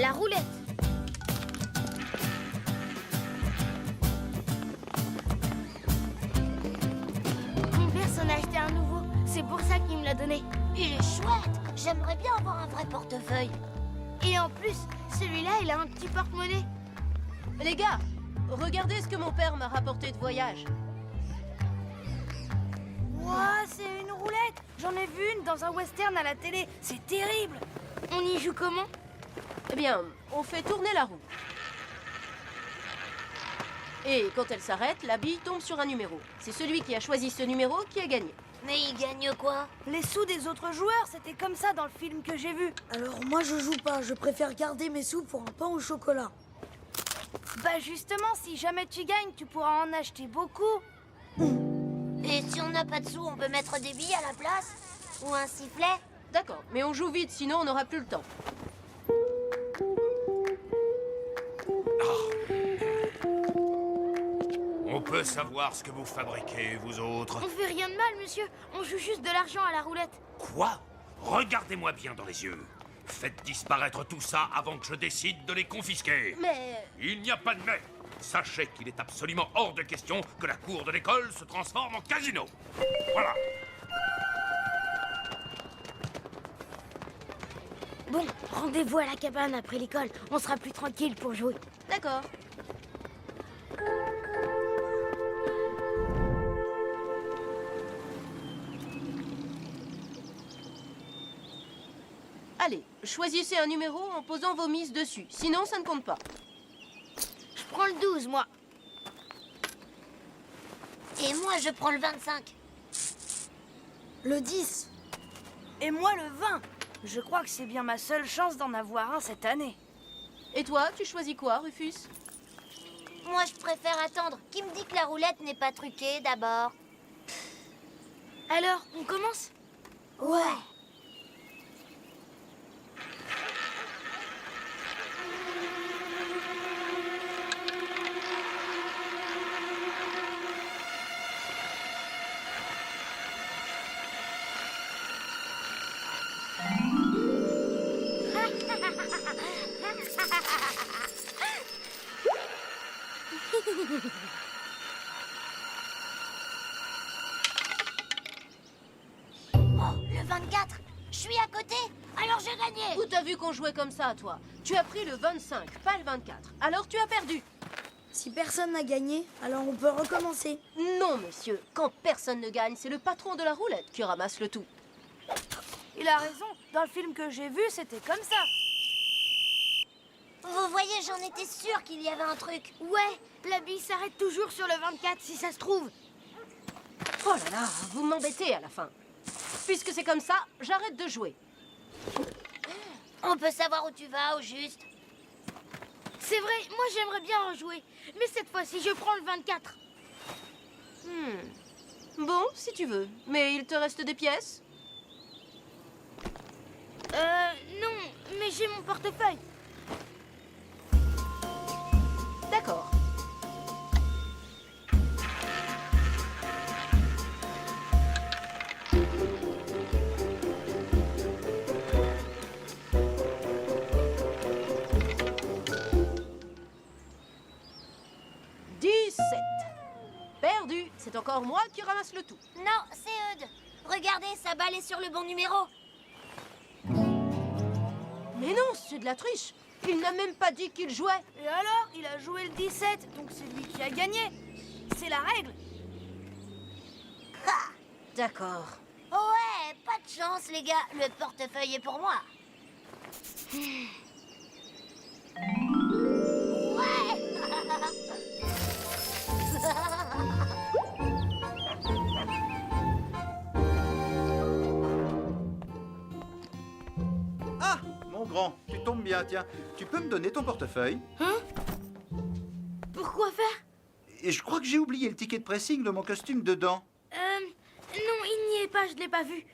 La roulette. Mon père s'en a acheté un nouveau. C'est pour ça qu'il me l'a donné. Il est chouette. J'aimerais bien avoir un vrai portefeuille. Et en plus, celui-là, il a un petit porte-monnaie. Les gars, regardez ce que mon père m'a rapporté de voyage. Ouah, c'est une roulette. J'en ai vu une dans un western à la télé. C'est terrible. On y joue comment? Eh bien, on fait tourner la roue. Et quand elle s'arrête, la bille tombe sur un numéro. C'est celui qui a choisi ce numéro qui a gagné. Mais il gagne quoi? Les sous des autres joueurs, c'était comme ça dans le film que j'ai vu. Alors moi je joue pas, je préfère garder mes sous pour un pain au chocolat. Bah justement, si jamais tu gagnes, tu pourras en acheter beaucoup. Et si on n'a pas de sous, on peut mettre des billes à la place? Ou un sifflet? D'accord, mais on joue vite, sinon on n'aura plus le temps. On peut savoir ce que vous fabriquez, vous autres? On fait rien de mal, monsieur. On joue juste de l'argent à la roulette. Quoi? Regardez-moi bien dans les yeux. Faites disparaître tout ça avant que je décide de les confisquer. Mais... Il n'y a pas de mais. Sachez qu'il est absolument hors de question que la cour de l'école se transforme en casino. Voilà. Bon, rendez-vous à la cabane après l'école. On sera plus tranquille pour jouer. D'accord. Allez, choisissez un numéro en posant vos mises dessus. Sinon, ça ne compte pas. Je prends le 12, moi. Et moi, je prends le 25. Le 10. Et moi le 20. Je crois que c'est bien ma seule chance d'en avoir un cette année. Et toi, tu choisis quoi, Rufus? Moi, je préfère attendre. Qui me dit que la roulette n'est pas truquée, d'abord? Alors, on commence? Ouais. Oh, le 24. Je suis à côté. Alors j'ai gagné. Où t'as vu qu'on jouait comme ça, toi? Tu as pris le 25, pas le 24. Alors tu as perdu. Si personne n'a gagné, alors on peut recommencer. Non, monsieur. Quand personne ne gagne, c'est le patron de la roulette qui ramasse le tout. Il a raison. Dans le film que j'ai vu, c'était comme ça. Vous voyez, j'en étais sûre qu'il y avait un truc. Ouais, la bille s'arrête toujours sur le 24, si ça se trouve. Oh là là, vous m'embêtez à la fin. Puisque c'est comme ça, j'arrête de jouer. On peut savoir où tu vas, au juste? C'est vrai, moi j'aimerais bien rejouer. Mais cette fois-ci, je prends le 24. Bon, si tu veux. Mais il te reste des pièces? Non, mais j'ai mon portefeuille. D'accord. Perdu. C'est encore moi qui ramasse le tout. Non, c'est Eudes. Regardez, sa balle est sur le bon numéro. Mais non, c'est de la triche. Il n'a même pas dit qu'il jouait. Et alors, il a joué le 17, donc c'est lui qui a gagné. C'est la règle. D'accord. Ouais, pas de chance, les gars. Le portefeuille est pour moi. Ah, mon grand, tu tombes bien, tiens. Tu peux me donner ton portefeuille? Pourquoi faire? Et je crois que j'ai oublié le ticket de pressing de mon costume dedans. Non, il n'y est pas, je l'ai pas vu.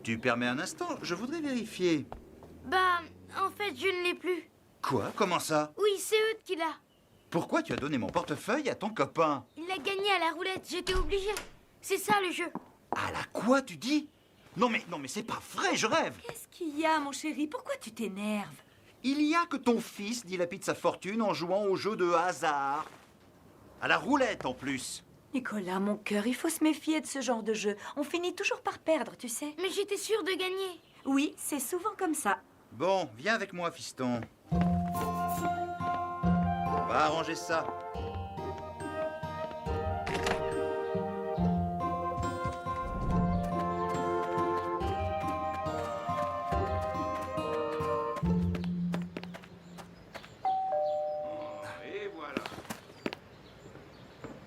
Tu permets un instant, je voudrais vérifier. Bah, en fait, je ne l'ai plus. Quoi? Comment ça? Oui, c'est Eudes qui l'a. Pourquoi tu as donné mon portefeuille à ton copain? Il l'a gagné à la roulette, j'étais obligée. C'est ça le jeu. À la quoi, tu dis? Non mais c'est pas vrai, je rêve. Qu'est-ce qu'il y a, mon chéri? Pourquoi tu t'énerves? Il y a que ton fils dilapide sa fortune en jouant au jeu de hasard. À la roulette en plus. Nicolas, mon cœur, il faut se méfier de ce genre de jeu. On finit toujours par perdre, tu sais. Mais j'étais sûre de gagner. Oui, c'est souvent comme ça. Bon, viens avec moi, fiston. On va arranger ça. Et voilà.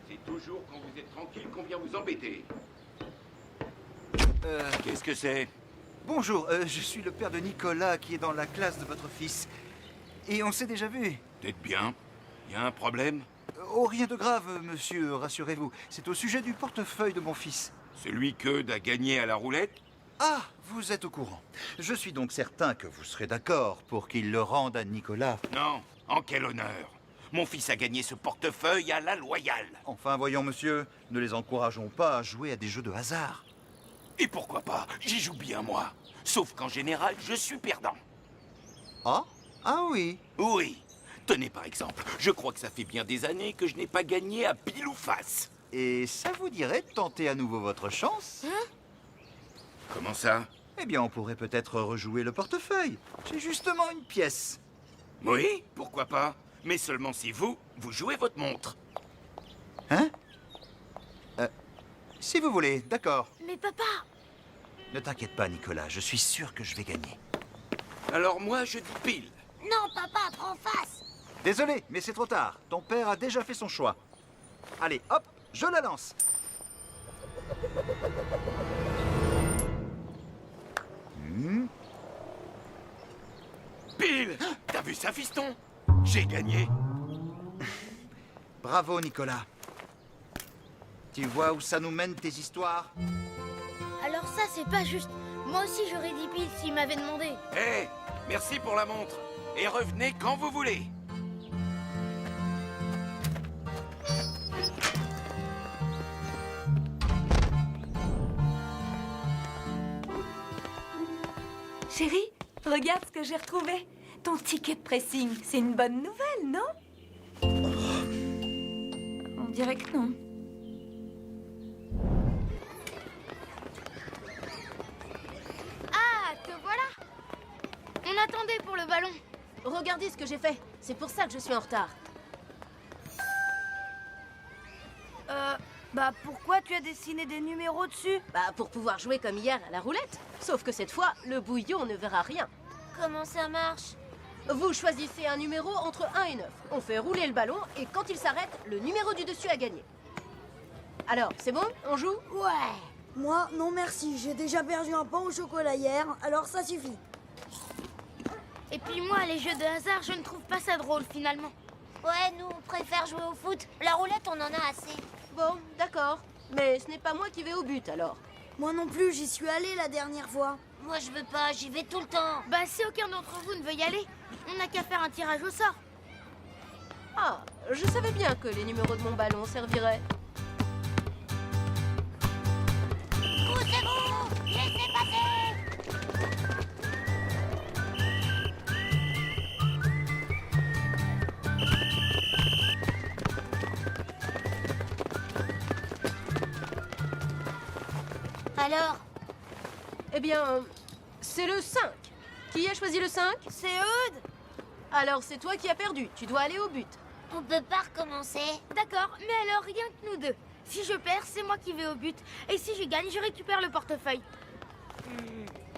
C'est toujours quand vous êtes tranquille qu'on vient vous embêter. Qu'est-ce que c'est? Bonjour, je suis le père de Nicolas qui est dans la classe de votre fils. Et on s'est déjà vu. Peut-être bien. Il y a un problème? Oh, rien de grave, monsieur, rassurez-vous. C'est au sujet du portefeuille de mon fils. Celui qu'Eudes a gagné à la roulette? Ah, vous êtes au courant. Je suis donc certain que vous serez d'accord pour qu'il le rende à Nicolas. Non. En quel honneur? Mon fils a gagné ce portefeuille à la loyale. Enfin, voyons, monsieur, ne les encourageons pas à jouer à des jeux de hasard. Et pourquoi pas? J'y joue bien, moi. Sauf qu'en général, je suis perdant. Ah? Ah oui. Oui. Tenez par exemple, je crois que ça fait bien des années que je n'ai pas gagné à pile ou face. Et ça vous dirait de tenter à nouveau votre chance? Comment ça? Eh bien, on pourrait peut-être rejouer le portefeuille. J'ai justement une pièce. Oui, pourquoi pas? Mais seulement si vous jouez votre montre. Hein? Si vous voulez, d'accord. Mais papa, Ne t'inquiète pas, Nicolas, je suis sûr que je vais gagner. Alors moi, je dis pile. Non, papa, prends face. Désolé, mais c'est trop tard. Ton père a déjà fait son choix. Allez, hop, je la lance. Pile! T'as vu ça, fiston? J'ai gagné. Bravo, Nicolas. Tu vois où ça nous mène, tes histoires? alors ça c'est pas juste. Moi aussi j'aurais dit pile s'il m'avait demandé. Hé, merci pour la montre. Et revenez quand vous voulez. Chérie, regarde ce que j'ai retrouvé. Ton ticket de pressing, c'est une bonne nouvelle, non? On dirait que non. Ah, te voilà. On attendait pour le ballon. Regardez ce que j'ai fait. C'est pour ça que je suis en retard. Bah pourquoi tu as dessiné des numéros dessus? Bah, pour pouvoir jouer comme hier à la roulette. Sauf que cette fois, le bouillon ne verra rien. Comment ça marche? Vous choisissez un numéro entre 1 et 9. On fait rouler le ballon et quand il s'arrête, le numéro du dessus a gagné. Alors, c'est bon? On joue? Ouais. Moi, non merci. J'ai déjà perdu un pain au chocolat hier, alors ça suffit. Et puis moi, les jeux de hasard, je ne trouve pas ça drôle finalement. Ouais, nous, on préfère jouer au foot. La roulette, on en a assez. Bon, d'accord. Mais ce n'est pas moi qui vais au but alors. Moi non plus, j'y suis allée la dernière fois. Moi, je veux pas, j'y vais tout le temps. Bah si aucun d'entre vous ne veut y aller, on n'a qu'à faire un tirage au sort. Ah, je savais bien que les numéros de mon ballon serviraient. Poussez-vous! Laissez passer! Alors? Eh bien, c'est le 5. Qui a choisi le 5? C'est Eudes. Alors c'est toi qui as perdu. Tu dois aller au but. On peut pas recommencer? D'accord, mais alors rien que nous deux. Si je perds, c'est moi qui vais au but. Et si je gagne, je récupère le portefeuille.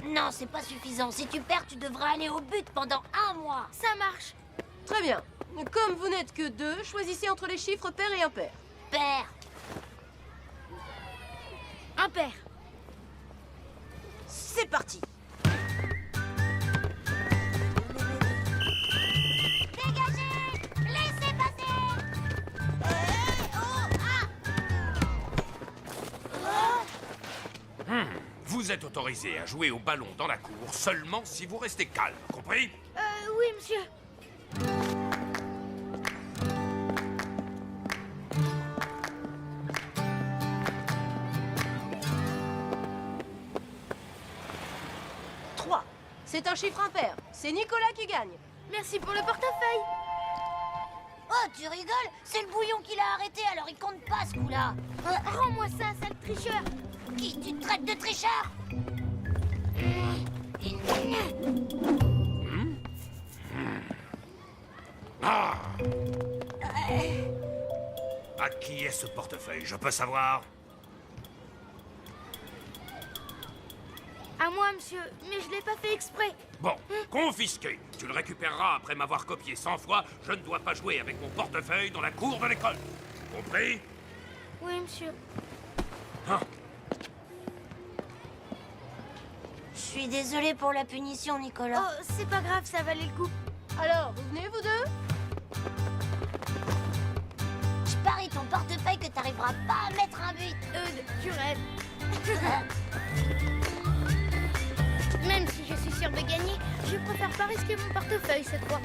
Non, c'est pas suffisant. Si tu perds, tu devras aller au but pendant 1 mois. Ça marche. Très bien. Comme vous n'êtes que 2, choisissez entre les chiffres pair et impair. Père. Impair. C'est parti. Dégagez! Laissez passer! Vous êtes autorisé à jouer au ballon dans la cour seulement si vous restez calme, compris? Oui, monsieur. C'est un chiffre impair. C'est Nicolas qui gagne. Merci pour le portefeuille. Oh, tu rigoles? C'est le bouillon qui l'a arrêté, alors il compte pas ce coup-là. Rends-moi ça, sale tricheur. Qui tu traites de tricheur? Ah! À qui est ce portefeuille? Je peux savoir? À moi, monsieur, mais je l'ai pas fait exprès. Bon, confisqué. Tu le récupéreras après m'avoir copié 100 fois. Je ne dois pas jouer avec mon portefeuille dans la cour de l'école. Compris? Oui, monsieur. Hein? Je suis désolée pour la punition, Nicolas. Oh, c'est pas grave, ça valait le coup. Alors, vous venez, vous deux? Je parie ton portefeuille que t'arriveras pas à mettre un but. Tu rêves. Même si je suis sûre de gagner, je préfère pas risquer mon portefeuille cette fois.